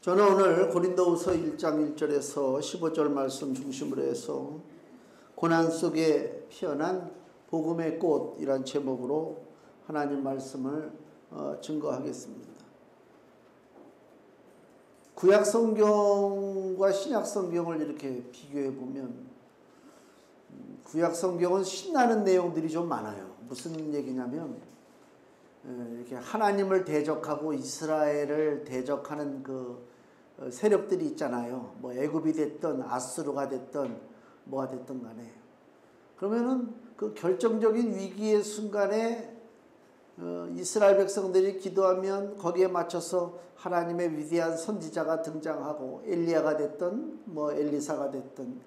저는 오늘 고린도후서 1장 1절에서 15절 말씀 중심으로 해서 고난 속에 피어난 복음의 꽃이란 제목으로 하나님 말씀을 증거하겠습니다. 구약 성경과 신약 성경을 이렇게 비교해 보면 구약 성경은 신나는 내용들이 좀 많아요. 무슨 얘기냐면 이렇게 하나님을 대적하고 이스라엘을 대적하는 그 세력들이 있잖아요. 뭐 애굽이 됐든 아수르가 됐든 뭐가 됐든 간에. 그러면은 그 결정적인 위기의 순간에 이스라엘 백성들이 기도하면 거기에 맞춰서 하나님의 위대한 선지자가 등장하고 엘리야가 됐든 뭐 엘리사가 됐든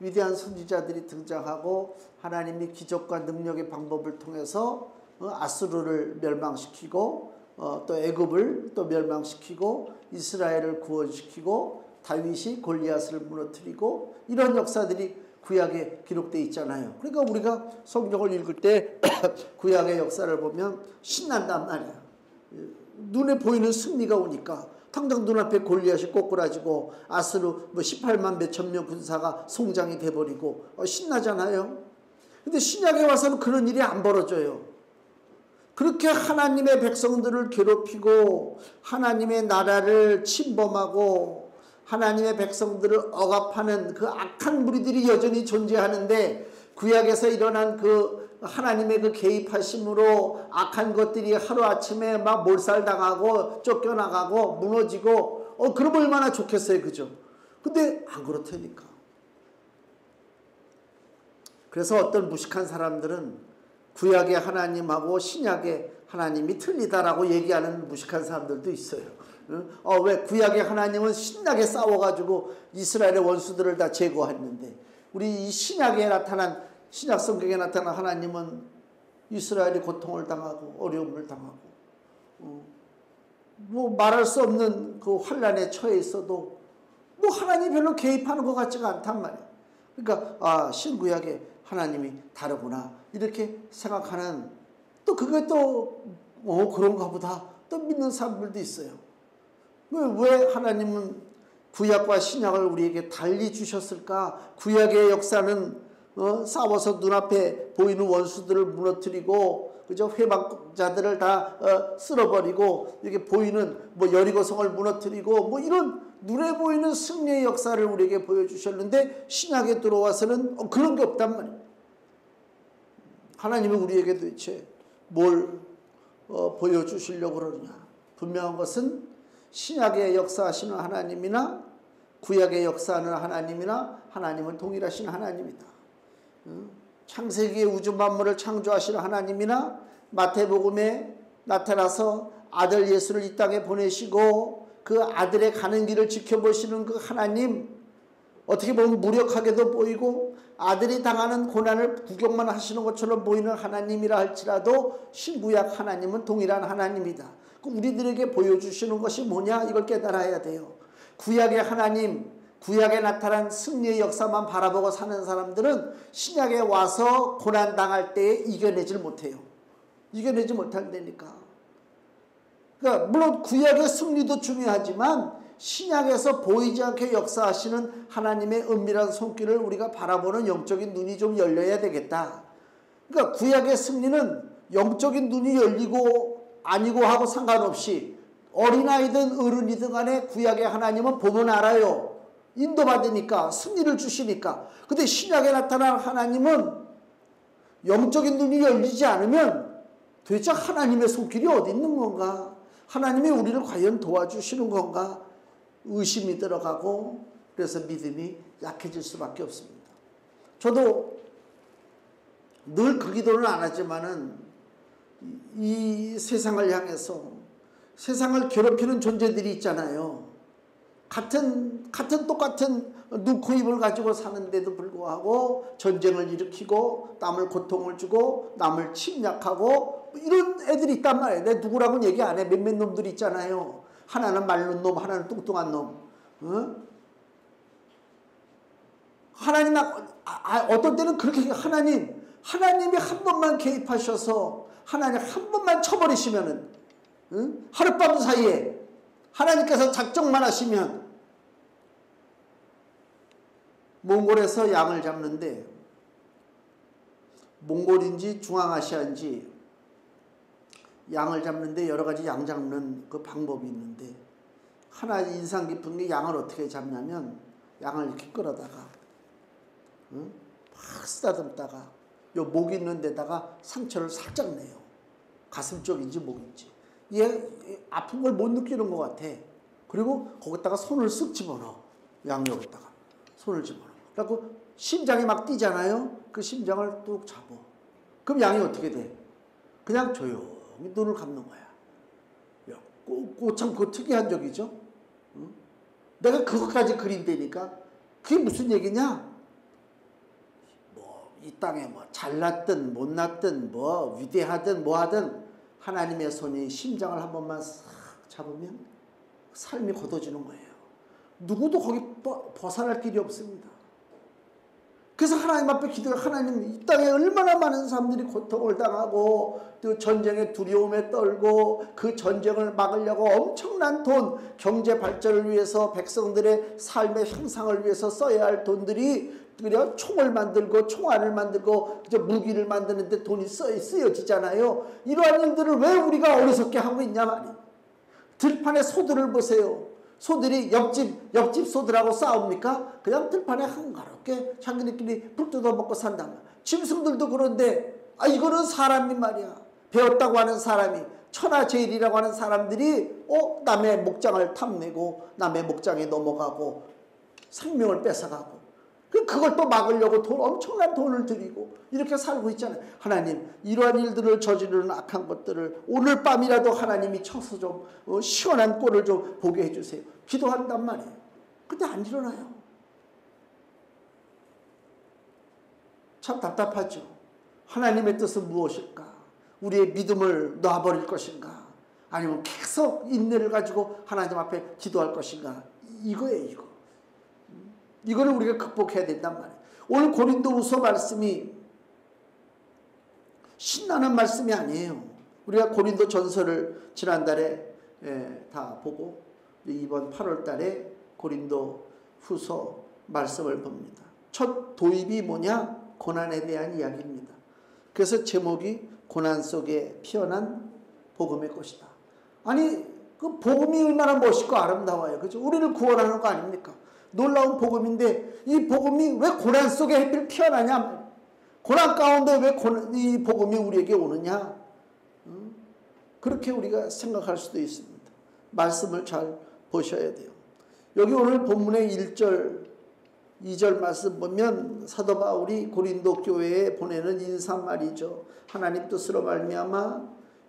위대한 선지자들이 등장하고 하나님이 기적과 능력의 방법을 통해서 아수르를 멸망시키고 또 애굽을 또 멸망시키고 이스라엘을 구원시키고 다윗이 골리앗을 무너뜨리고 이런 역사들이 구약에 기록되어 있잖아요. 그러니까 우리가 성경을 읽을 때 구약의 역사를 보면 신난단 말이야. 눈에 보이는 승리가 오니까 당장 눈앞에 골리앗이 꼬꾸라지고 아수르 뭐 18만 몇천 명 군사가 송장이 돼버리고 신나잖아요. 근데 신약에 와서는 그런 일이 안 벌어져요. 그렇게 하나님의 백성들을 괴롭히고 하나님의 나라를 침범하고 하나님의 백성들을 억압하는 그 악한 무리들이 여전히 존재하는데 구약에서 일어난 그 하나님의 그 개입하심으로 악한 것들이 하루아침에 막 몰살당하고 쫓겨나가고 무너지고 그럼 얼마나 좋겠어요. 그죠? 근데 안 그렇다니까. 그래서 어떤 무식한 사람들은 구약의 하나님하고 신약의 하나님이 틀리다라고 얘기하는 무식한 사람들도 있어요. 왜 구약의 하나님은 신나게 싸워가지고 이스라엘의 원수들을 다 제거했는데 우리 이 신약에 나타난 신약 성경에 나타난 하나님은 이스라엘이 고통을 당하고 어려움을 당하고 뭐 말할 수 없는 그 환난에 처해 있어도 뭐 하나님이 별로 개입하는 것 같지가 않단 말이에요. 그러니까 신구약의 하나님이 다르구나 이렇게 생각하는 또 그게 또 그런가 보다 또 믿는 사람들도 있어요. 왜 하나님은 구약과 신약을 우리에게 달리 주셨을까? 구약의 역사는 싸워서 눈앞에 보이는 원수들을 무너뜨리고 그죠? 회방자들을 다 쓸어버리고 이렇게 보이는 뭐 여리고성을 무너뜨리고 뭐 이런 눈에 보이는 승리의 역사를 우리에게 보여주셨는데 신약에 들어와서는 그런 게 없단 말이에요. 하나님은 우리에게 도대체 뭘 보여주시려고 그러느냐. 분명한 것은 신약의 역사하시는 하나님이나 구약의 역사하는 하나님이나 하나님은 동일하신 하나님이다. 창세기의 우주 만물을 창조하시는 하나님이나 마태복음에 나타나서 아들 예수를 이 땅에 보내시고 그 아들의 가는 길을 지켜보시는 그 하나님, 어떻게 보면 무력하게도 보이고 아들이 당하는 고난을 구경만 하시는 것처럼 보이는 하나님이라 할지라도 신구약 하나님은 동일한 하나님이다. 우리들에게 보여주시는 것이 뭐냐? 이걸 깨달아야 돼요. 구약의 하나님, 구약에 나타난 승리의 역사만 바라보고 사는 사람들은 신약에 와서 고난당할 때에 이겨내질 못해요. 이겨내지 못한다니까. 그러니까 물론 구약의 승리도 중요하지만 신약에서 보이지 않게 역사하시는 하나님의 은밀한 손길을 우리가 바라보는 영적인 눈이 좀 열려야 되겠다. 그러니까 구약의 승리는 영적인 눈이 열리고 아니고 하고 상관없이 어린아이든 어른이든 간에 구약의 하나님은 보면 알아요. 인도받으니까 승리를 주시니까. 근데 신약에 나타난 하나님은 영적인 눈이 열리지 않으면 도대체 하나님의 손길이 어디 있는 건가? 하나님이 우리를 과연 도와주시는 건가? 의심이 들어가고 그래서 믿음이 약해질 수밖에 없습니다. 저도 늘 그 기도는 안 하지만은 이 세상을 향해서 세상을 괴롭히는 존재들이 있잖아요. 같은 똑같은 눈, 코, 입을 가지고 사는데도 불구하고 전쟁을 일으키고 남을 고통을 주고 남을 침략하고 이런 애들이 있단 말이에요. 내가 누구라고는 얘기 안 해. 몇몇 놈들이 있잖아요. 하나는 마른 놈, 하나는 뚱뚱한 놈. 하나님, 어떤 때는 그렇게 하나님이 한 번만 개입하셔서 하나님 한 번만 쳐버리시면은 하룻밤 사이에 하나님께서 작정만 하시면 몽골에서 양을 잡는데, 몽골인지 중앙아시아인지 양을 잡는데 여러 가지 양 잡는 그 방법이 있는데, 하나 인상 깊은 게 양을 어떻게 잡냐면 양을 이렇게 끌어다가 막 쓰다듬다가 요 목 있는 데다가 상처를 살짝 내요. 가슴 쪽인지 목인지. 얘 아픈 걸 못 느끼는 것 같아. 그리고 거기다가 손을 쓱 집어넣어. 양 여기다가 손을 집어넣어. 그래갖고 심장이 막 뛰잖아요. 그 심장을 뚝 잡아. 그럼 양이 어떻게 돼? 그냥 조용히 눈을 감는 거야. 참 그 특이한 적이죠. 내가 그것까지 그린다니까. 그게 무슨 얘기냐? 이 땅에 뭐 잘났든 못났든 뭐 위대하든 뭐하든 하나님의 손이 심장을 한 번만 싹 잡으면 삶이 걷어지는 거예요. 누구도 거기 벗어날 길이 없습니다. 그래서 하나님 앞에 기도해. 하나님, 이 땅에 얼마나 많은 사람들이 고통을 당하고 또 전쟁의 두려움에 떨고 그 전쟁을 막으려고 엄청난 돈, 경제 발전을 위해서 백성들의 삶의 향상을 위해서 써야 할 돈들이 그냥 총을 만들고 총알을 만들고 무기를 만드는데 돈이 쓰여지잖아요. 이러한 일들을 왜 우리가 어리석게 하고 있냐 말이에요. 들판에 소들을 보세요. 소들이 옆집 소들하고 싸웁니까? 그냥 들판에 한가롭게 자기들끼리 불 뜯어 먹고 산단 말이야. 짐승들도 그런데 이거는 사람이 말이야. 배웠다고 하는 사람이, 천하제일이라고 하는 사람들이 남의 목장을 탐내고 남의 목장에 넘어가고 생명을 뺏어가고, 그걸 또 막으려고 엄청난 돈을 들이고 이렇게 살고 있잖아요. 하나님, 이러한 일들을 저지르는 악한 것들을 오늘 밤이라도 하나님이 쳐서 좀 시원한 꼴을 좀 보게 해주세요. 기도한단 말이에요. 근데 안 일어나요. 참 답답하죠. 하나님의 뜻은 무엇일까? 우리의 믿음을 놔버릴 것인가? 아니면 계속 인내를 가지고 하나님 앞에 기도할 것인가? 이거예요, 이거. 이거를 우리가 극복해야 된단 말이에요. 오늘 고린도후서 말씀이 신나는 말씀이 아니에요. 우리가 고린도 전서를 지난달에 다 보고 이번 8월 달에 고린도 후서 말씀을 봅니다. 첫 도입이 뭐냐? 고난에 대한 이야기입니다. 그래서 제목이 고난 속에 피어난 복음의 꽃이다. 아니, 그 복음이 얼마나 멋있고 아름다워요. 그죠? 우리를 구원하는 거 아닙니까? 놀라운 복음인데 이 복음이 왜 고난 속에 하필 피어나냐? 고난 가운데 왜 이 복음이 우리에게 오느냐? 그렇게 우리가 생각할 수도 있습니다. 말씀을 잘 보셔야 돼요. 여기 오늘 본문의 1절, 2절 말씀 보면 사도 바울이 고린도 교회에 보내는 인사말이죠. 하나님 뜻으로 말미암아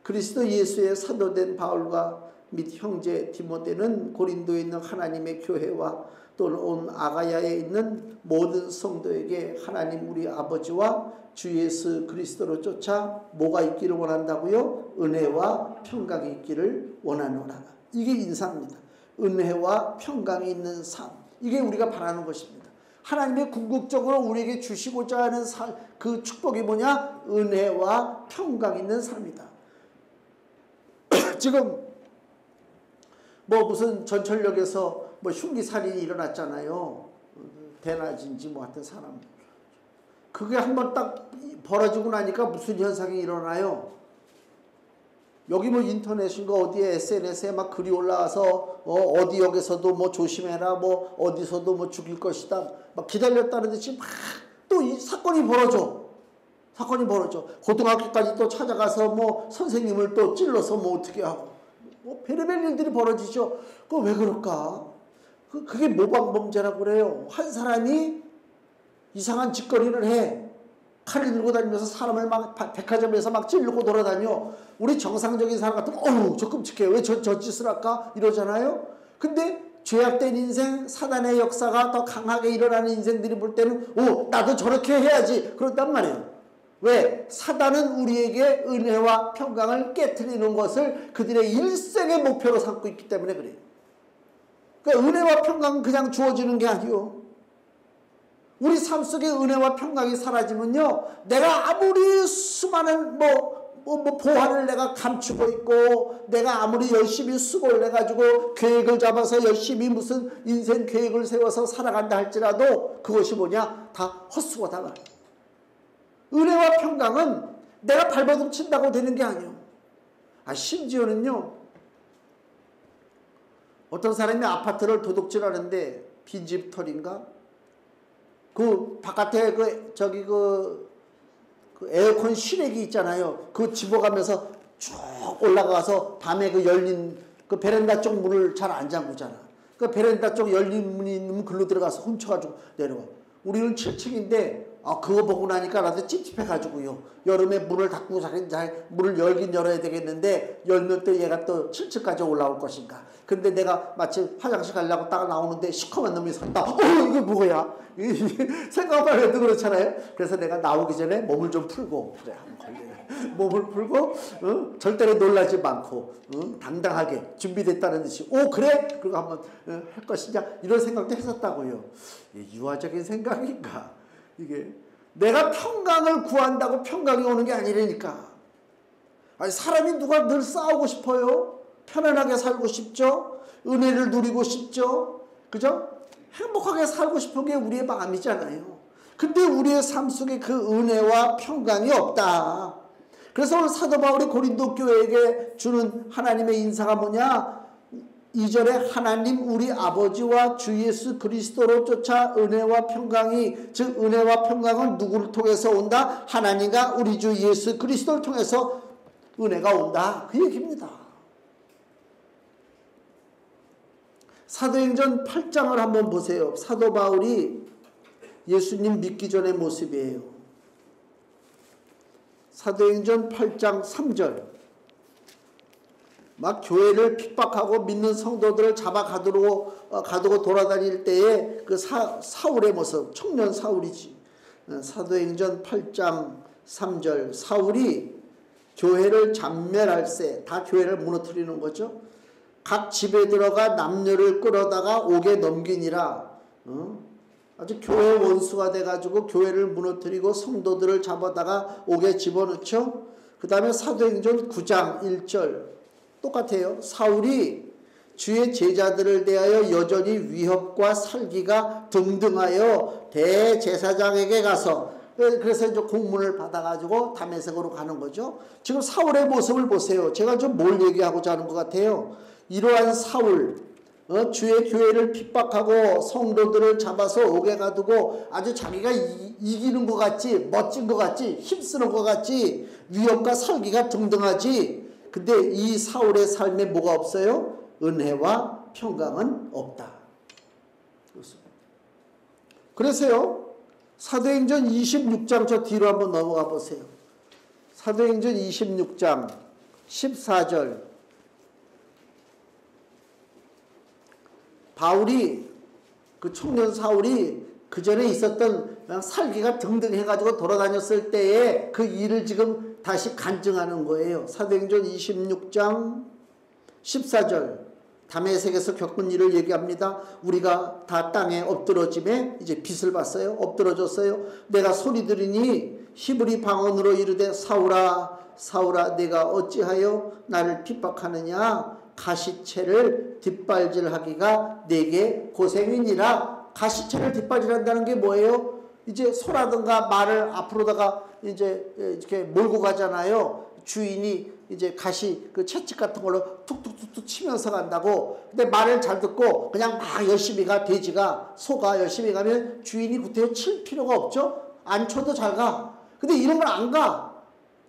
그리스도 예수의 사도된 바울과 및 형제 디모데는 고린도에 있는 하나님의 교회와 또는 온 아가야에 있는 모든 성도에게 하나님 우리 아버지와 주 예수 그리스도로 쫓아 뭐가 있기를 원한다고요? 은혜와 평강이 있기를 원하노라. 이게 인사입니다. 은혜와 평강이 있는 삶. 이게 우리가 바라는 것입니다. 하나님의 궁극적으로 우리에게 주시고자 하는 그 축복이 뭐냐? 은혜와 평강 있는 삶이다. 지금 무슨 전철역에서 흉기살인이 일어났잖아요. 대낮인지 하여튼 사람. 그게 한번 딱 벌어지고 나니까 무슨 현상이 일어나요? 여기 인터넷인가 어디에 SNS에 막 글이 올라와서 어디 역에서도 조심해라, 어디서도 죽일 것이다, 막 기다렸다는 듯이 막 또 이 사건이 벌어져. 고등학교까지 또 찾아가서 선생님을 또 찔러서 어떻게 하고. 별의별 일들이 벌어지죠. 그거 왜 그럴까? 그게 모방범죄라고 그래요. 한 사람이 이상한 짓거리를 해. 칼을 들고 다니면서 사람을 막 백화점에서 막 찌르고 돌아다녀. 우리 정상적인 사람 같으면 저 끔찍해. 왜 저 짓을 할까? 이러잖아요. 근데 죄악된 인생, 사단의 역사가 더 강하게 일어나는 인생들이 볼 때는 나도 저렇게 해야지. 그런단 말이에요. 왜? 사단은 우리에게 은혜와 평강을 깨트리는 것을 그들의 일생의 목표로 삼고 있기 때문에 그래요. 그러니까 은혜와 평강은 그냥 주어지는 게 아니요. 우리 삶 속에 은혜와 평강이 사라지면요, 내가 아무리 수많은 뭐 보화를 내가 감추고 있고 내가 아무리 열심히 수고를 해가지고 계획을 잡아서 열심히 무슨 인생 계획을 세워서 살아간다 할지라도 그것이 뭐냐? 다 헛수고다 말이야. 은혜와 평강은 내가 발버둥 친다고 되는 게 아니에요. 심지어는요, 어떤 사람이 아파트를 도둑질하는데 빈집털인가? 그 바깥에 그 에어컨 실외기 있잖아요. 그거 집어가면서 쭉 올라가서 밤에 그 열린 그 베란다 쪽 문을 잘 안 잠그잖아. 그 베란다 쪽 열린 문이 있는 글로 들어가서 훔쳐가지고 내려와. 우리는 7층인데 그거 보고 나니까 나도 찝찝해가지고요. 여름에 문을 닫고 문을 열긴 열어야 되겠는데 열면 또 얘가 또 7층까지 올라올 것인가. 근데 내가 마치 화장실 가려고 딱 나오는데 시커먼 놈이 선다. 이거 뭐야? 생각만 해도 그렇잖아요. 그래서 내가 나오기 전에 몸을 좀 풀고 그래 한번 걸려. 몸을 풀고 절대로 놀라지 않고 당당하게 준비됐다는 듯이 그래? 그리고 한번 할 것이냐 이런 생각도 했었다고요. 유아적인 생각인가? 이게 내가 평강을 구한다고 평강이 오는 게 아니라니까. 사람이 누가 늘 싸우고 싶어요? 편안하게 살고 싶죠? 은혜를 누리고 싶죠? 그죠? 행복하게 살고 싶은 게 우리의 마음이잖아요. 근데 우리의 삶 속에 그 은혜와 평강이 없다. 그래서 오늘 사도 바울이 고린도 교회에게 주는 하나님의 인사가 뭐냐? 2절에 하나님 우리 아버지와 주 예수 그리스도로 쫓아 은혜와 평강이, 즉 은혜와 평강은 누구를 통해서 온다? 하나님과 우리 주 예수 그리스도를 통해서 은혜가 온다. 그 얘기입니다. 사도행전 8장을 한번 보세요. 사도 바울이 예수님 믿기 전의 모습이에요. 사도행전 8장 3절. 막 교회를 핍박하고 믿는 성도들을 가두고 돌아다닐 때에 그 사울의 모습, 청년 사울이지. 사도행전 8장 3절. 사울이 교회를 잔멸할세, 다 교회를 무너뜨리는 거죠. 각 집에 들어가 남녀를 끌어다가 옥에 넘기니라. 아주 교회 원수가 돼가지고 교회를 무너뜨리고 성도들을 잡아다가 옥에 집어넣죠. 그 다음에 사도행전 9장 1절 똑같아요. 사울이 주의 제자들을 대하여 여전히 위협과 살기가 등등하여 대제사장에게 가서, 그래서 이제 공문을 받아가지고 다메섹으로 가는 거죠. 지금 사울의 모습을 보세요. 제가 좀 뭘 얘기하고자 하는 것 같아요. 이러한 사울, 주의 교회를 핍박하고 성도들을 잡아서 옥에 가두고 아주 자기가 이기는 것 같지, 멋진 것 같지, 힘쓰는 것 같지, 위협과 살기가 등등하지. 근데 이 사울의 삶에 뭐가 없어요? 은혜와 평강은 없다. 그래서요, 사도행전 26장 저 뒤로 한번 넘어가 보세요. 사도행전 26장 14절. 바울이, 그 청년 사울이 그 전에 있었던 그냥 살기가 등등해가지고 돌아다녔을 때에 그 일을 지금 다시 간증하는 거예요. 사도행전 26장 14절. 다메섹에서 겪은 일을 얘기합니다. 우리가 다 땅에 엎드러짐에 이제 빚을 봤어요. 엎드러졌어요. 내가 소리 들으니 히브리 방언으로 이르되 사울아 사울아 내가 어찌하여 나를 핍박하느냐. 가시채를 뒷발질하기가 내게 고생이니라. 가시채를 뒷발질한다는 게 뭐예요? 이제 소라든가 말을 앞으로다가 이제 이렇게 몰고 가잖아요. 주인이 이제 가시 그 채찍 같은 걸로 툭툭툭툭 치면서 간다고. 근데 말을 잘 듣고 그냥 막 열심히 가. 돼지가, 소가 열심히 가면 주인이 그때 칠 필요가 없죠. 안 쳐도 잘 가. 근데 이런 걸 안 가.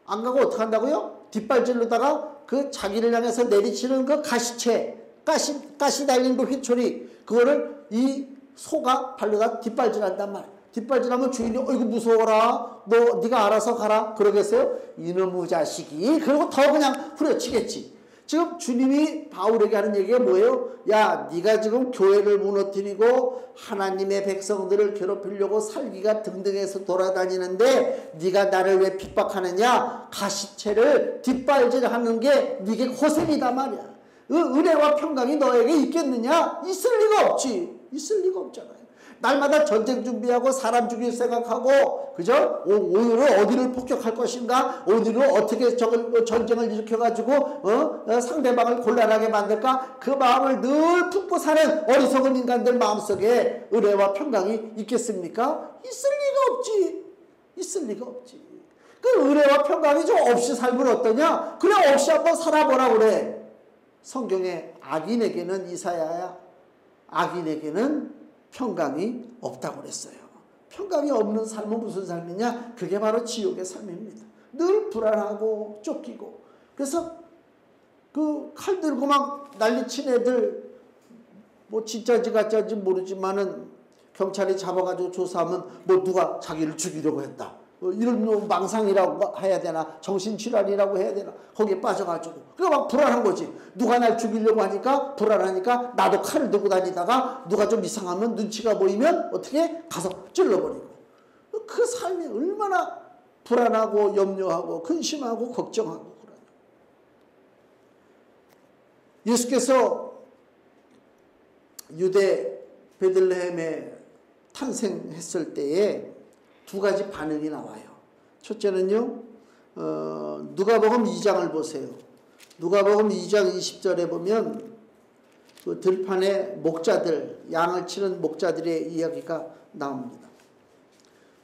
안 가고 어떻게 한다고요? 뒷발질로다가 그 자기를 향해서 내리치는 그 가시채, 가시 달린 그 회초리, 그거를 이 소가 발로다 뒷발질한단 말이야. 뒷발질하면 주인이 어이구 무서워라, 네가 알아서 가라 그러겠어요? 이놈의 자식이. 그리고 더 그냥 후려치겠지. 지금 주님이 바울에게 하는 얘기가 뭐예요? 야, 네가 지금 교회를 무너뜨리고 하나님의 백성들을 괴롭히려고 살기가 등등해서 돌아다니는데 네가 나를 왜 핍박하느냐? 가시채를 뒷발질하는 게 네게 고생이다 말이야. 은혜와 평강이 너에게 있겠느냐? 있을 리가 없지. 있을 리가 없잖아요. 날마다 전쟁 준비하고 사람 죽일 생각하고, 그죠? 오늘은 어디를 폭격할 것인가? 오늘은 어떻게 전쟁을 일으켜가지고 상대방을 곤란하게 만들까? 그 마음을 늘 품고 사는 어리석은 인간들 마음속에 은혜와 평강이 있겠습니까? 있을 리가 없지. 있을 리가 없지. 그 은혜와 평강이 좀 없이 살면 어떠냐? 그냥 없이 한번 살아보라 그래. 성경에 악인에게는 이사야야, 악인에게는 평강이 없다고 그랬어요. 평강이 없는 삶은 무슨 삶이냐? 그게 바로 지옥의 삶입니다. 늘 불안하고 쫓기고. 그래서 그 칼 들고 막 난리친 애들, 뭐 진짜인지 가짜인지 모르지만은 경찰이 잡아가지고 조사하면 뭐 누가 자기를 죽이려고 했다, 이런 망상이라고 해야 되나, 정신질환이라고 해야 되나, 거기에 빠져가지고 그거 막 불안한 거지. 누가 날 죽이려고 하니까 불안하니까 나도 칼을 들고 다니다가 누가 좀 이상하면, 눈치가 보이면 어떻게 가서 찔러버리고. 그 삶이 얼마나 불안하고 염려하고 근심하고 걱정하고 그러냐. 예수께서 유대 베들레헴에 탄생했을 때에 두 가지 반응이 나와요. 첫째는요, 누가복음 2장을 보세요. 누가복음 2장 20절에 보면 그 들판에 목자들, 양을 치는 목자들의 이야기가 나옵니다.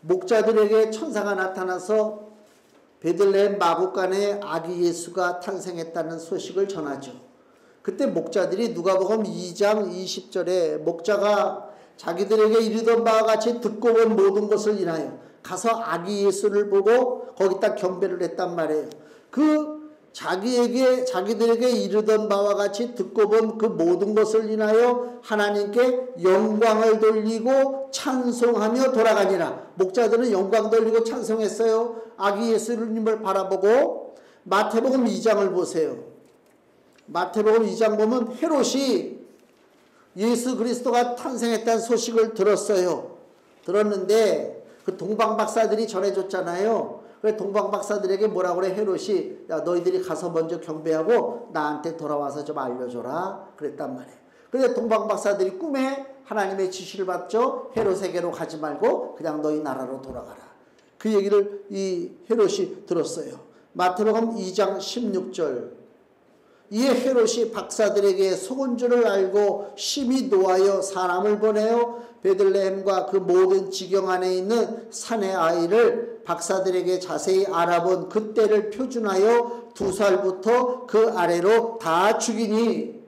목자들에게 천사가 나타나서 베들레헴 마구간에 아기 예수가 탄생했다는 소식을 전하죠. 그때 목자들이 누가복음 2장 20절에 목자가 자기들에게 이르던 바와 같이 듣고 본 모든 것을 인하여 가서 아기 예수를 보고 거기다 경배를 했단 말이에요. 그 자기들에게 이르던 바와 같이 듣고 본 그 모든 것을 인하여 하나님께 영광을 돌리고 찬송하며 돌아가니라. 목자들은 영광 돌리고 찬송했어요. 아기 예수님을 바라보고. 마태복음 2장을 보세요. 마태복음 2장 보면 헤롯이 예수 그리스도가 탄생했다는 소식을 들었어요. 들었는데 그 동방박사들이 전해줬잖아요. 그래 동방박사들에게 뭐라고 그래? 헤롯이, 야 너희들이 가서 먼저 경배하고 나한테 돌아와서 좀 알려줘라 그랬단 말이에요. 근데 동방박사들이 꿈에 하나님의 지시를 받죠. 헤롯에게로 가지 말고 그냥 너희 나라로 돌아가라. 그 얘기를 이 헤롯이 들었어요. 마태복음 2장 16절. 이에 헤롯이 박사들에게 속은 줄을 알고 심히 노하여 사람을 보내어 베들레헴과 그 모든 지경 안에 있는 산의 아이를 박사들에게 자세히 알아본 그때를 표준하여 2살부터 그 아래로 다 죽이니.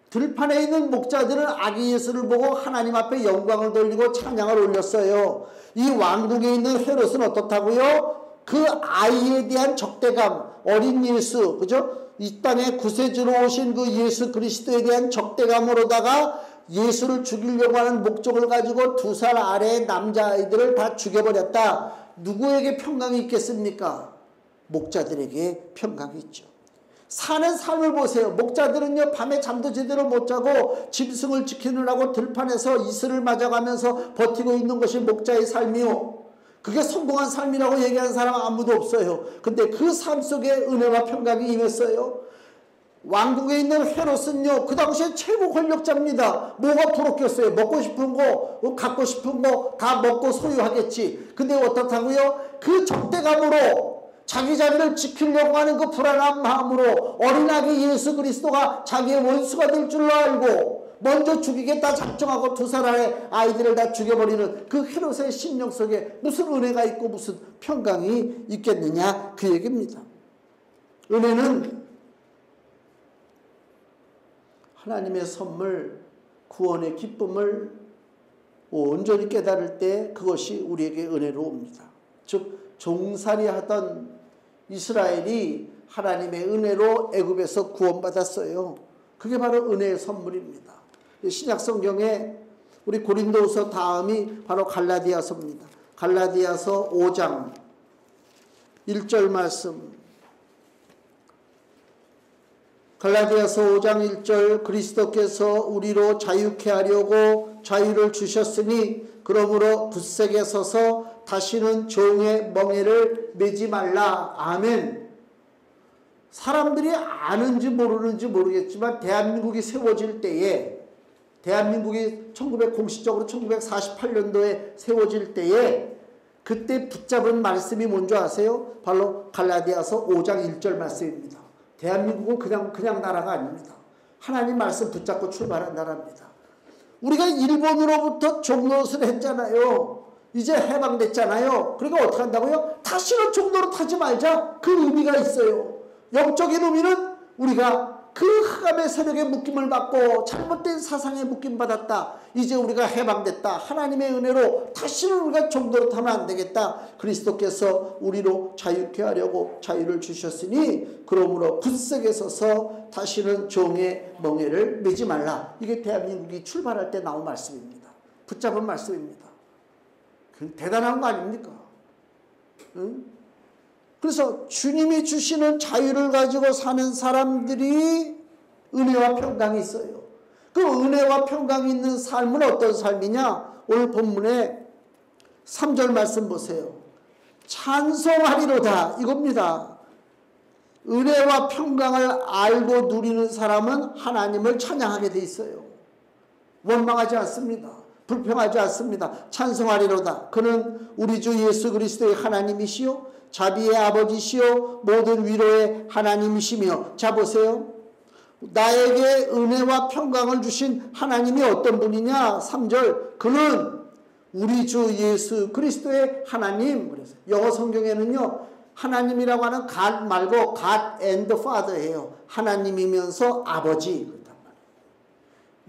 들판에 있는 목자들은 아기 예수를 보고 하나님 앞에 영광을 돌리고 찬양을 올렸어요. 이 왕궁에 있는 헤롯은 어떻다고요? 그 아이에 대한 적대감, 어린 예수, 그죠? 이 땅에 구세주로 오신 그 예수 그리스도에 대한 적대감으로다가 예수를 죽이려고 하는 목적을 가지고 2살 아래의 남자아이들을 다 죽여버렸다. 누구에게 평강이 있겠습니까? 목자들에게 평강이 있죠. 사는 삶을 보세요. 목자들은요, 밤에 잠도 제대로 못 자고 짐승을 지키느라고 들판에서 이슬을 맞아가면서 버티고 있는 것이 목자의 삶이요. 그게 성공한 삶이라고 얘기하는 사람 아무도 없어요. 근데 그 삶 속에 은혜와 평강이 임했어요. 왕국에 있는 헤롯은요, 그 당시에 최고 권력자입니다. 뭐가 부럽겠어요? 먹고 싶은 거, 갖고 싶은 거 다 먹고 소유하겠지. 근데 어떻다고요? 그 적대감으로 자기 자리를 지키려고 하는 그 불안한 마음으로 어린아기 예수 그리스도가 자기의 원수가 될 줄 알고 먼저 죽이겠다 작정하고 2살 아래 아이들을 다 죽여버리는 그 헤롯의 심령 속에 무슨 은혜가 있고 무슨 평강이 있겠느냐, 그 얘기입니다. 은혜는 하나님의 선물, 구원의 기쁨을 온전히 깨달을 때 그것이 우리에게 은혜로 옵니다. 즉 종살이 하던 이스라엘이 하나님의 은혜로 애굽에서 구원받았어요. 그게 바로 은혜의 선물입니다. 신약 성경에 우리 고린도후서 다음이 바로 갈라디아서입니다. 갈라디아서 5장 1절 말씀. 갈라디아서 5장 1절. 그리스도께서 우리로 자유케 하려고 자유를 주셨으니 그러므로 굳세게 서서 다시는 종의 멍에를 매지 말라. 아멘. 사람들이 아는지 모르는지 모르겠지만 대한민국이 세워질 때에 대한민국이 공식적으로 1948년도에 세워질 때에 그때 붙잡은 말씀이 뭔지 아세요? 바로 갈라디아서 5장 1절 말씀입니다. 대한민국은 그냥 나라가 아닙니다. 하나님 말씀 붙잡고 출발한 나라입니다. 우리가 일본으로부터 종노릇을 했잖아요. 이제 해방됐잖아요. 그러니까 어떻게 한다고요? 다시는 종노릇 하지 말자. 그 의미가 있어요. 영적인 의미는 우리가 그 흑암의 세력의 묶임을 받고 잘못된 사상에 묶임받았다. 이제 우리가 해방됐다. 하나님의 은혜로 다시는 우리가 종노릇하면 안 되겠다. 그리스도께서 우리로 자유케 하려고 자유를 주셨으니 그러므로 굳세게 서서 다시는 종의 멍에를 매지 말라. 이게 대한민국이 출발할 때 나온 말씀입니다. 붙잡은 말씀입니다. 대단한 거 아닙니까? 응? 그래서 주님이 주시는 자유를 가지고 사는 사람들이 은혜와 평강이 있어요. 그 은혜와 평강이 있는 삶은 어떤 삶이냐? 오늘 본문에 3절 말씀 보세요. 찬송하리로다 이겁니다. 은혜와 평강을 알고 누리는 사람은 하나님을 찬양하게 돼 있어요. 원망하지 않습니다. 불평하지 않습니다. 찬송하리로다. 그는 우리 주 예수 그리스도의 하나님이시요 자비의 아버지시요 모든 위로의 하나님이시며. 자 보세요. 나에게 은혜와 평강을 주신 하나님이 어떤 분이냐? 3절 그는 우리 주 예수 그리스도의 하나님. 그래서 영어 성경에는요 하나님이라고 하는 God 말고 God and Father예요. 하나님이면서 아버지.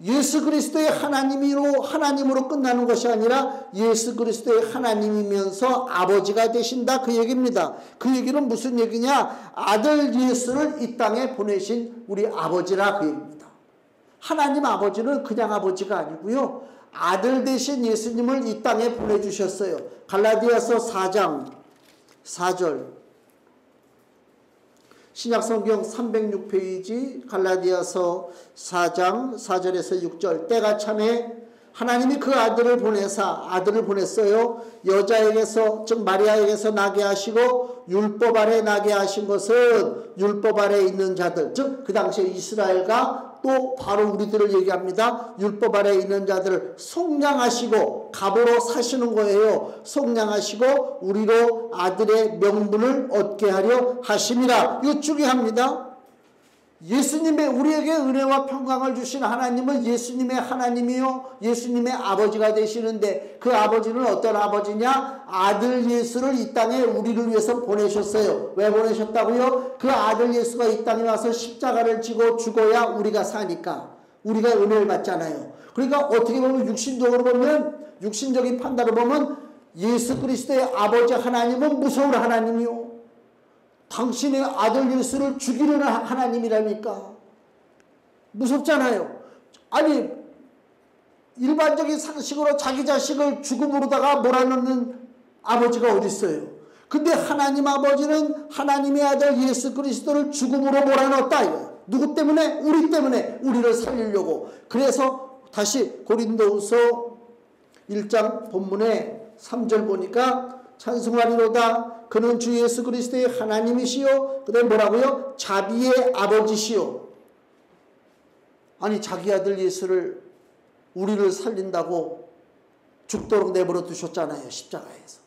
예수 그리스도의 하나님으로 끝나는 것이 아니라 예수 그리스도의 하나님이면서 아버지가 되신다 그 얘기입니다. 그 얘기는 무슨 얘기냐? 아들 예수를 이 땅에 보내신 우리 아버지라 그 얘기입니다. 하나님 아버지는 그냥 아버지가 아니고요. 아들 되신 예수님을 이 땅에 보내주셨어요. 갈라디아서 4장 4절 신약성경 306페이지 갈라디아서 4장 4절에서 6절 때가 참에 하나님이 그 아들을 보냈어요. 여자에게서 즉 마리아에게서 나게 하시고 율법 아래 나게 하신 것은 율법 아래 있는 자들 즉 그 당시에 이스라엘과 또 바로 우리들을 얘기합니다. 율법 아래 있는 자들을 속량하시고 갑으로 사시는 거예요. 속량하시고 우리로 아들의 명분을 얻게 하려 하심이라. 이거 중요합니다. 예수님의 우리에게 은혜와 평강을 주신 하나님은 예수님의 하나님이요 예수님의 아버지가 되시는데 그 아버지는 어떤 아버지냐? 아들 예수를 이 땅에 우리를 위해서 보내셨어요. 왜 보내셨다고요? 그 아들 예수가 이 땅에 와서 십자가를 지고 죽어야 우리가 사니까. 우리가 은혜를 받잖아요. 그러니까 어떻게 보면 육신적으로 보면 육신적인 판단으로 보면 예수 그리스도의 아버지 하나님은 무서운 하나님이요 당신의 아들 예수를 죽이려는 하나님이라니까. 무섭잖아요. 아니 일반적인 상식으로 자기 자식을 죽음으로다가 몰아넣는 아버지가 어디 있어요. 근데 하나님 아버지는 하나님의 아들 예수 그리스도를 죽음으로 몰아넣었다 이거예요. 누구 때문에? 우리 때문에. 우리를 살리려고. 그래서 다시 고린도후서 1장 본문에 3절 보니까 찬송하리로다. 그는 주 예수 그리스도의 하나님이시요. 그 다음에 뭐라고요? 자비의 아버지시요. 아니 자기 아들 예수를 우리를 살린다고 죽도록 내버려 두셨잖아요. 십자가에서.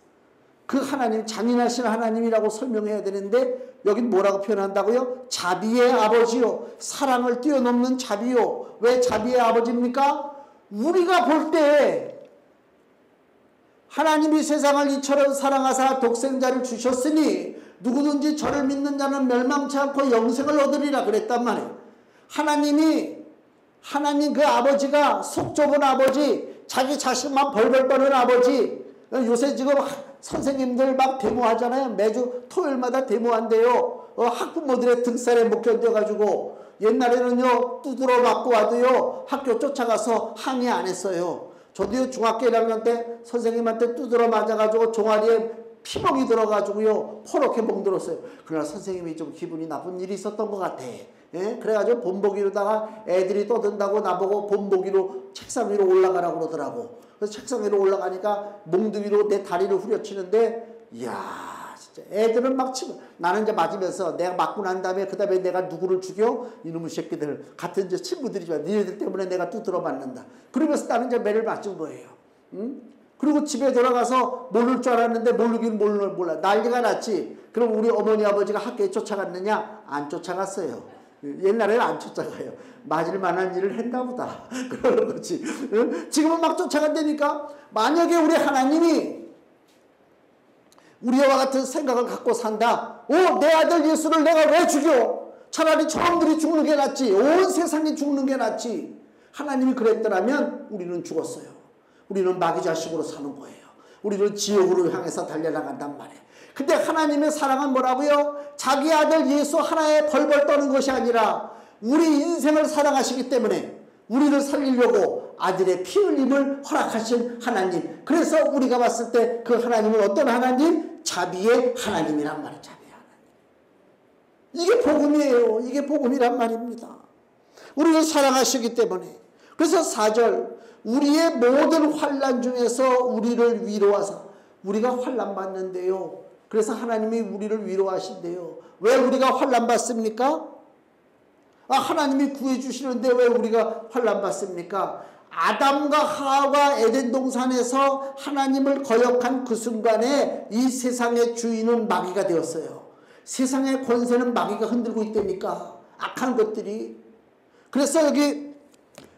그 하나님 잔인하신 하나님이라고 설명해야 되는데 여긴 뭐라고 표현한다고요? 자비의 아버지요. 사랑을 뛰어넘는 자비요. 왜 자비의 아버지입니까? 우리가 볼 때 하나님이 세상을 이처럼 사랑하사 독생자를 주셨으니 누구든지 저를 믿는 자는 멸망치 않고 영생을 얻으리라 그랬단 말이에요. 하나님 그 아버지가 속 좁은 아버지, 자기 자식만 벌벌 떠는 아버지. 요새 지금 선생님들 막 데모하잖아요. 매주 토요일마다 데모한대요. 학부모들의 등살에 못 견뎌가지고 옛날에는요 두드러 맞고 와도요 학교 쫓아가서 항의 안 했어요. 저도요 중학교 1학년 때 선생님한테 두드러 맞아가지고 종아리에 피멍이 들어가지고요 포렇게 멍들었어요. 그러나 선생님이 좀 기분이 나쁜 일이 있었던 것 같아. 예? 그래가지고 본보기로다가 애들이 떠든다고 나보고 본보기로 책상 위로 올라가라고 그러더라고. 그래서 책상 위로 올라가니까 몽둥이로 내 다리를 후려치는데 이야 진짜 애들은 막 치고 나는 이제 맞으면서 내가 맞고 난 다음에 그 다음에 내가 누구를 죽여? 이놈의 새끼들 같은 이제 친구들이지만 니네들 때문에 내가 두드러 맞는다. 그러면서 나는 이제 매를 맞은 거예요. 응? 그리고 집에 돌아가서 모를 줄 알았는데 모르긴 몰라. 난리가 났지. 그럼 우리 어머니 아버지가 학교에 쫓아갔느냐? 안 쫓아갔어요. 옛날에는 안 쫓아가요. 맞을 만한 일을 했나 보다. 그러는 거지. 응? 지금은 막 쫓아간다니까. 만약에 우리 하나님이 우리와 같은 생각을 갖고 산다. 내 아들 예수를 내가 왜 죽여? 차라리 저놈들이 죽는 게 낫지. 온 세상이 죽는 게 낫지. 하나님이 그랬더라면 우리는 죽었어요. 우리는 마귀 자식으로 사는 거예요. 우리는 지옥으로 향해서 달려나간단 말이에요. 근데 하나님의 사랑은 뭐라고요? 자기 아들 예수 하나에 벌벌 떠는 것이 아니라 우리 인생을 사랑하시기 때문에 우리를 살리려고 아들의 피 흘림을 허락하신 하나님. 그래서 우리가 봤을 때 그 하나님은 어떤 하나님? 자비의 하나님이란 말이에요. 자비의 하나님. 이게 복음이에요. 이게 복음이란 말입니다. 우리를 사랑하시기 때문에. 그래서 4절 우리의 모든 환난 중에서 우리를 위로하사 우리가 환난 받는데요. 그래서 하나님이 우리를 위로하신대요. 왜 우리가 환난 받습니까? 하나님이 구해주시는데 왜 우리가 환난 받습니까? 아담과 하와가 에덴 동산에서 하나님을 거역한 그 순간에 이 세상의 주인은 마귀가 되었어요. 세상의 권세는 마귀가 흔들고 있다니까. 악한 것들이. 그래서 여기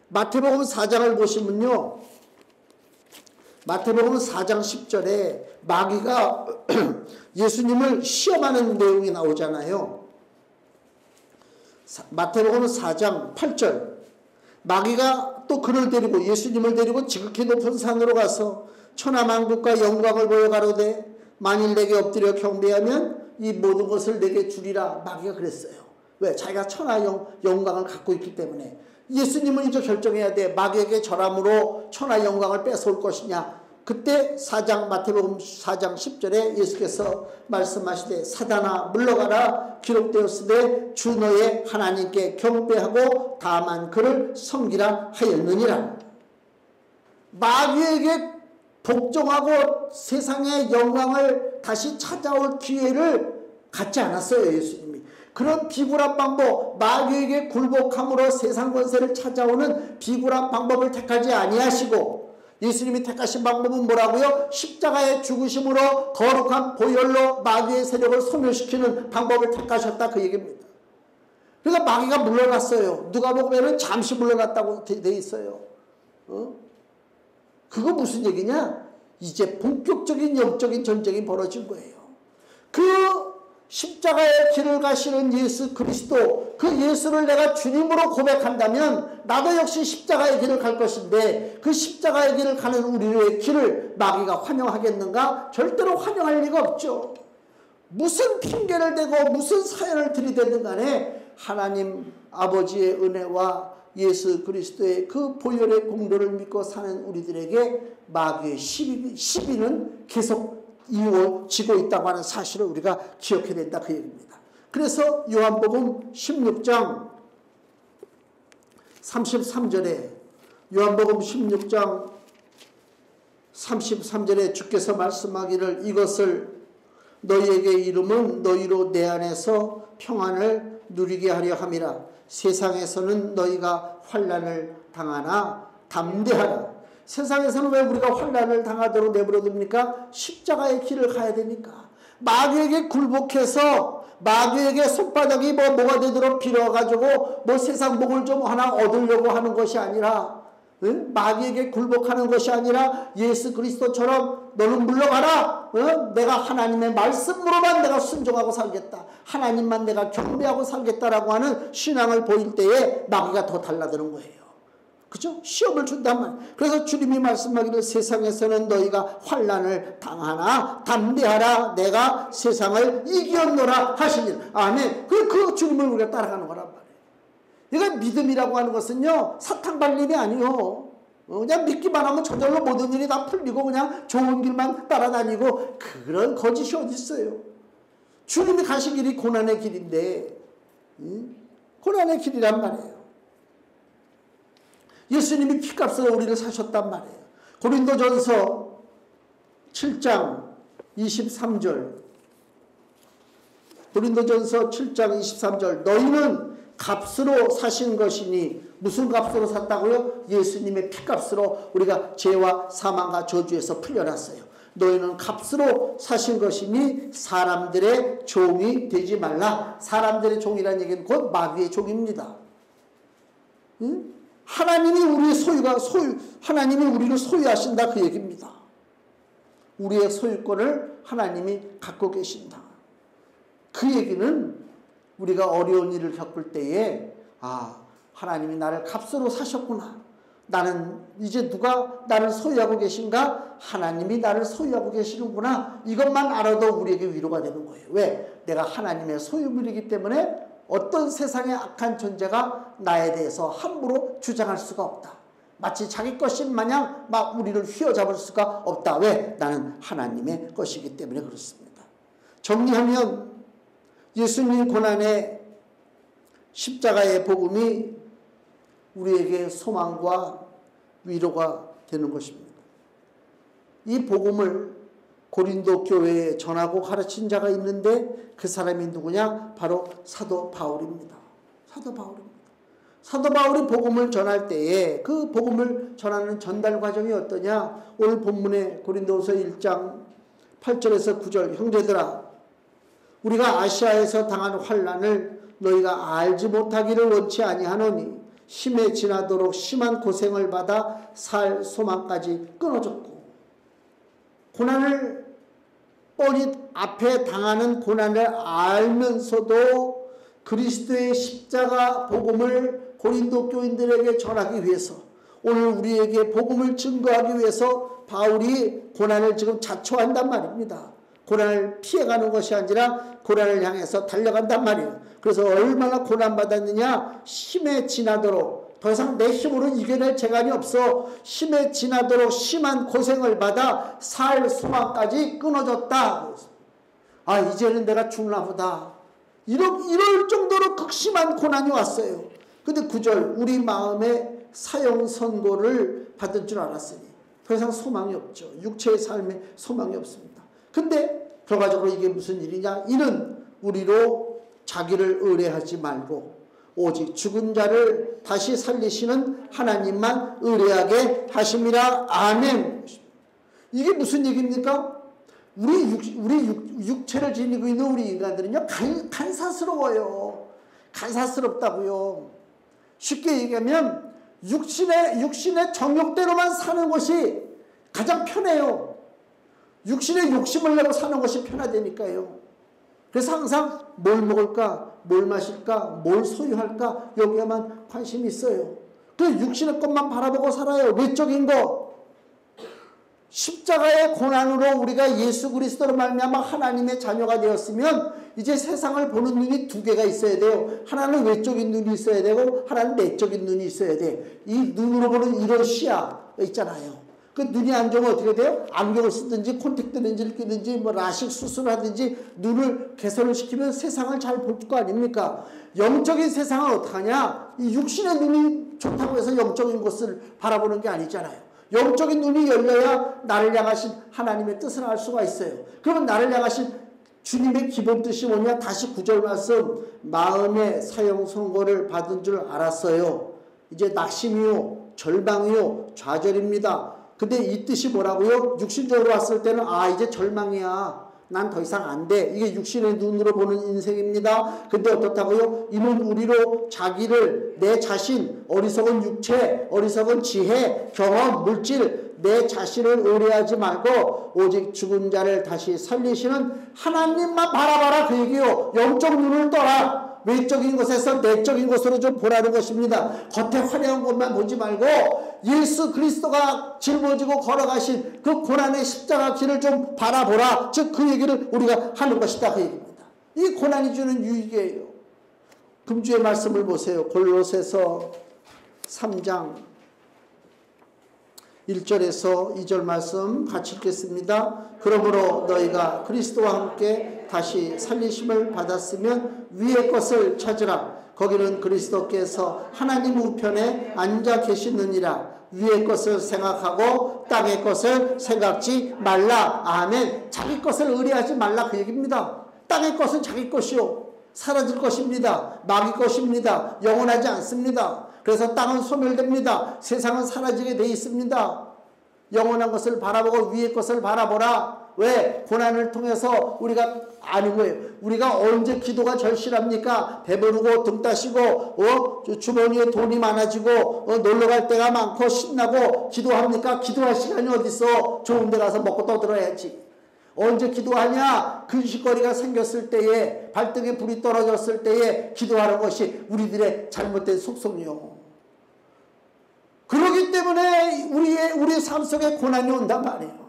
마태복음 4장을 보시면요. 마태복음 4장 10절에 마귀가 예수님을 시험하는 내용이 나오잖아요. 마태복음 4장 8절 마귀가 또 그를 데리고 예수님을 데리고 지극히 높은 산으로 가서 천하만국과 영광을 보여 가로되 만일 내게 엎드려 경배하면 이 모든 것을 내게 주리라. 마귀가 그랬어요. 왜? 자기가 천하 영광을 갖고 있기 때문에. 예수님은 이제 결정해야 돼. 마귀에게 절함으로 천하 영광을 뺏어올 것이냐. 그때 마태복음 4장 10절에 예수께서 말씀하시되 사단아 물러가라. 기록되었으되 주 너의 하나님께 경배하고 다만 그를 섬기라 하였느니라. 마귀에게 복종하고 세상의 영광을 다시 찾아올 기회를 갖지 않았어요. 예수님이. 그런 비굴한 방법, 마귀에게 굴복함으로 세상 권세를 찾아오는 비굴한 방법을 택하지 아니하시고 예수님이 택하신 방법은 뭐라고요? 십자가의 죽으심으로 거룩한 보혈로 마귀의 세력을 소멸시키는 방법을 택하셨다. 그 얘기입니다. 그러니까 마귀가 물러났어요. 누가복음에는 잠시 물러났다고 돼 있어요. 그거 무슨 얘기냐? 이제 본격적인 영적인 전쟁이 벌어진 거예요. 그 십자가의 길을 가시는 예수 그리스도, 그 예수를 내가 주님으로 고백한다면 나도 역시 십자가의 길을 갈 것인데 그 십자가의 길을 가는 우리의 길을 마귀가 환영하겠는가? 절대로 환영할 리가 없죠. 무슨 핑계를 대고 무슨 사연을 들이대든 간에 하나님 아버지의 은혜와 예수 그리스도의 그 보혈의 공로를 믿고 사는 우리들에게 마귀의 시비는 계속 이루어지고 있다고 하는 사실을 우리가 기억해야 된다. 그 얘기입니다. 그래서 요한복음 16장 33절에 요한복음 16장 33절에 주께서 말씀하기를 이것을 너희에게 이름은 너희로 내 안에서 평안을 누리게 하려 함이라. 세상에서는 너희가 환난을 당하나 담대하라. 세상에서는 왜 우리가 환난을 당하도록 내버려둡니까? 십자가의 길을 가야 되니까. 마귀에게 굴복해서 마귀에게 손바닥이 뭐가 되도록 빌어가지고 세상 복을 좀 하나 얻으려고 하는 것이 아니라, 마귀에게 굴복하는 것이 아니라 예수 그리스도처럼 너는 물러가라. 내가 하나님의 말씀으로만 내가 순종하고 살겠다. 하나님만 내가 경배하고 살겠다라고 하는 신앙을 보일 때에 마귀가 더 달라드는 거예요. 그죠? 시험을 준단 말이에요. 그래서 주님이 말씀하기를 세상에서는 너희가 환난을 당하나 담대하라. 내가 세상을 이겼노라 하시니. 아멘. 그 주님을 우리가 따라가는 거란 말이에요. 그러니까 믿음이라고 하는 것은요, 사탕 발림이 아니요. 그냥 믿기만 하면 저절로 모든 일이 다 풀리고 그냥 좋은 길만 따라다니고 그런 거짓이 어디 있어요. 주님이 가신 길이 고난의 길인데, 고난의 길이란 말이에요. 예수님이 피값으로 우리를 사셨단 말이에요. 고린도전서 7장 23절 고린도전서 7장 23절 너희는 값으로 사신 것이니 무슨 값으로 샀다고요? 예수님의 피값으로 우리가 죄와 사망과 저주에서 풀려났어요. 너희는 값으로 사신 것이니 사람들의 종이 되지 말라. 사람들의 종이라는 얘기는 곧 마귀의 종입니다. 응? 하나님이 우리의 하나님이 우리를 소유하신다 그 얘기입니다. 우리의 소유권을 하나님이 갖고 계신다. 그 얘기는 우리가 어려운 일을 겪을 때에 하나님이 나를 값으로 사셨구나. 나는 이제 누가 나를 소유하고 계신가? 하나님이 나를 소유하고 계시는구나. 이것만 알아도 우리에게 위로가 되는 거예요. 왜? 내가 하나님의 소유물이기 때문에 어떤 세상의 악한 존재가 나에 대해서 함부로 주장할 수가 없다. 마치 자기 것인 마냥 막 우리를 휘어잡을 수가 없다. 왜? 나는 하나님의 것이기 때문에 그렇습니다. 정리하면 예수님 고난의 십자가의 복음이 우리에게 소망과 위로가 되는 것입니다. 이 복음을 고린도 교회에 전하고 가르친 자가 있는데 그 사람이 누구냐? 바로 사도 바울입니다. 사도 바울입니다. 사도 바울이 복음을 전할 때에 그 복음을 전하는 전달 과정이 어떠냐? 오늘 본문에 고린도서 1장 8절에서 9절 형제들아 우리가 아시아에서 당한 환난을 너희가 알지 못하기를 원치 아니하노니 힘에 지나도록 심한 고생을 받아 살 소망까지 끊어졌고 고난을 뻔히 앞에 당하는 고난을 알면서도 그리스도의 십자가 복음을 고린도 교인들에게 전하기 위해서 오늘 우리에게 복음을 증거하기 위해서 바울이 고난을 지금 자초한단 말입니다. 고난을 피해가는 것이 아니라 고난을 향해서 달려간단 말이에요. 그래서 얼마나 고난받았느냐? 힘에 지나도록 더 이상 내 힘으로 이겨낼 재간이 없어. 힘에 지나도록 심한 고생을 받아 살 소망까지 끊어졌다. 이제는 내가 죽나 보다. 이럴 정도로 극심한 고난이 왔어요. 근데 9절 우리 마음에 사형 선고를 받을 줄 알았으니 더 이상 소망이 없죠. 육체의 삶에 소망이 없습니다. 근데 결과적으로 이게 무슨 일이냐? 이는 우리로 자기를 의뢰하지 말고 오직 죽은 자를 다시 살리시는 하나님만 의뢰하게 하심이라. 아멘. 이게 무슨 얘기입니까? 우리 육체를 지니고 있는 우리 인간들은요 간사스러워요. 간사스럽다고요. 쉽게 얘기하면 육신의 정욕대로만 사는 것이 가장 편해요. 육신의 욕심을 내고 사는 것이 편하다니까요. 그래서 항상 뭘 먹을까, 뭘 마실까, 뭘 소유할까 여기에만 관심이 있어요. 그 육신의 것만 바라보고 살아요. 외적인 거. 십자가의 고난으로 우리가 예수 그리스도로 말미암아 하나님의 자녀가 되었으면 이제 세상을 보는 눈이 두 개가 있어야 돼요. 하나는 외적인 눈이 있어야 되고 하나는 내적인 눈이 있어야 돼. 이 눈으로 보는 이런 시야 있잖아요. 그 눈이 안 좋으면 어떻게 돼요? 안경을 쓰든지 콘택트 렌즈를 끼든지 뭐 라식 수술을 하든지 눈을 개선을 시키면 세상을 잘 볼 거 아닙니까? 영적인 세상은 어떡하냐? 이 육신의 눈이 좋다고 해서 영적인 것을 바라보는 게 아니잖아요. 영적인 눈이 열려야 나를 향하신 하나님의 뜻을 알 수가 있어요. 그러면 나를 향하신 주님의 기본 뜻이 뭐냐? 다시 9절 말씀 마음의 사형 선고를 받은 줄 알았어요. 이제 낙심이요 절망이요 좌절입니다. 근데 이 뜻이 뭐라고요? 육신적으로 왔을 때는 이제 절망이야. 난 더 이상 안 돼. 이게 육신의 눈으로 보는 인생입니다. 근데 어떻다고요? 이는 우리로 자기를 내 자신 어리석은 육체 어리석은 지혜 경험 물질 내 자신을 의뢰하지 말고 오직 죽은 자를 다시 살리시는 하나님만 바라봐라 그 얘기요. 영적 눈을 떠라. 외적인 것에서 내적인 것으로 좀 보라는 것입니다. 겉에 화려한 것만 보지 말고 예수 그리스도가 짊어지고 걸어가신 그 고난의 십자가 길을 좀 바라보라. 즉 그 얘기를 우리가 하는 것이다 그 얘기입니다. 이 고난이 주는 유익이에요. 금주의 말씀을 보세요. 골로새서 3장 1절에서 2절 말씀 같이 읽겠습니다. 그러므로 너희가 그리스도와 함께 다시 살리심을 받았으면 위의 것을 찾으라. 거기는 그리스도께서 하나님 우편에 앉아 계시느니라. 위의 것을 생각하고 땅의 것을 생각지 말라. 아멘. 자기 것을 의뢰하지 말라 그 얘기입니다. 땅의 것은 자기 것이요 사라질 것입니다. 마귀 것입니다. 영원하지 않습니다. 그래서 땅은 소멸됩니다. 세상은 사라지게 돼 있습니다. 영원한 것을 바라보고 위의 것을 바라보라. 왜? 고난을 통해서 우리가 아는 거예요. 우리가 언제 기도가 절실합니까? 배부르고 등 따시고 주머니에 돈이 많아지고 놀러 갈 때가 많고 신나고 기도합니까? 기도할 시간이 어디 있어? 좋은 데 가서 먹고 떠들어야지. 언제 기도하냐? 근심거리가 생겼을 때에, 발등에 불이 떨어졌을 때에 기도하는 것이 우리들의 잘못된 속성이요. 그렇기 때문에 우리의 삶 속에 고난이 온단 말이에요.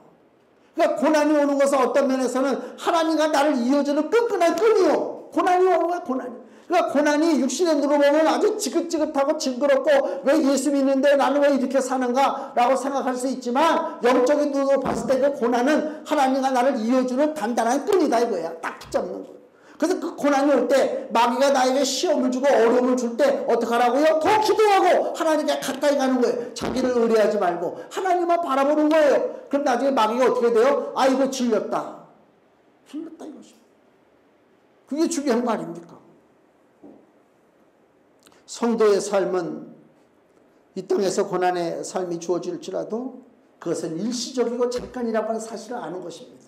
그러니까 고난이 오는 것은 어떤 면에서는 하나님과 나를 이어주는 끈끈한 끈이요. 고난이 오는 거야, 고난이. 그러니까 고난이 육신의 눈으로 보면 아주 지긋지긋하고 징그럽고 왜 예수 믿는데 나는 왜 이렇게 사는가 라고 생각할 수 있지만 영적인 눈으로 봤을 때 그 고난은 하나님과 나를 이어주는 단단한 끈이다 이거야. 딱 붙잡는 거야. 그래서 그 고난이 올 때 마귀가 나에게 시험을 주고 어려움을 줄 때 어떻게 하라고요? 더 기도하고 하나님께 가까이 가는 거예요. 자기를 의뢰하지 말고 하나님만 바라보는 거예요. 그럼 나중에 마귀가 어떻게 돼요? 아이고 질렸다. 질렸다 이것이. 그게 중요한 거 아닙니까? 성도의 삶은 이 땅에서 고난의 삶이 주어질지라도 그것은 일시적이고 잠깐이라고 하는 사실을 아는 것입니다.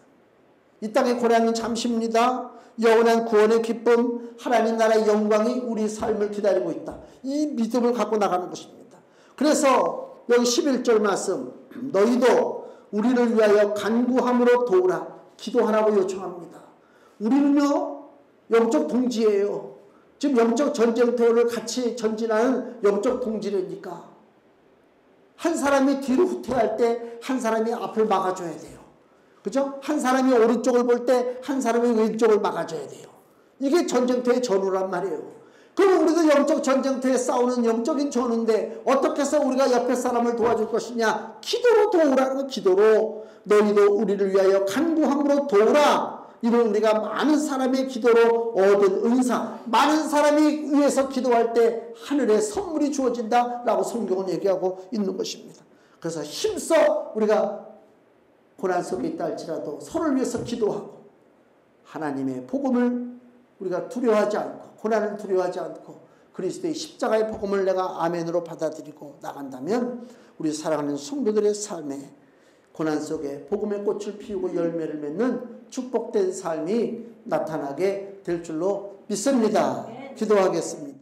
이 땅의 고난은 잠시입니다. 영원한 구원의 기쁨, 하나님 나라의 영광이 우리 삶을 기다리고 있다. 이 믿음을 갖고 나가는 것입니다. 그래서 여기 11절 말씀, 너희도 우리를 위하여 간구함으로 도우라. 기도하라고 요청합니다. 우리는요 영적 동지예요. 지금 영적 전쟁터를 같이 전진하는 영적 동지라니까 한 사람이 뒤로 후퇴할 때 한 사람이 앞을 막아줘야 돼요. 그죠? 한 사람이 오른쪽을 볼 때 한 사람이 왼쪽을 막아줘야 돼요. 이게 전쟁터의 전우란 말이에요. 그럼 우리도 영적 전쟁터에 싸우는 영적인 전우인데 어떻게 해서 우리가 옆에 사람을 도와줄 것이냐? 기도로 도우라는 거. 기도로. 너희도 우리를 위하여 간구함으로 도우라. 이는 우리가 많은 사람의 기도로 얻은 은사, 많은 사람이 위해서 기도할 때 하늘의 선물이 주어진다 라고 성경은 얘기하고 있는 것입니다. 그래서 힘써 우리가 고난 속에 있다 할지라도 서로를 위해서 기도하고 하나님의 복음을 우리가 두려워하지 않고 고난을 두려워하지 않고 그리스도의 십자가의 복음을 내가 아멘으로 받아들이고 나간다면 우리 사랑하는 성도들의 삶에 고난 속에 복음의 꽃을 피우고 열매를 맺는 축복된 삶이 나타나게 될 줄로 믿습니다. 기도하겠습니다.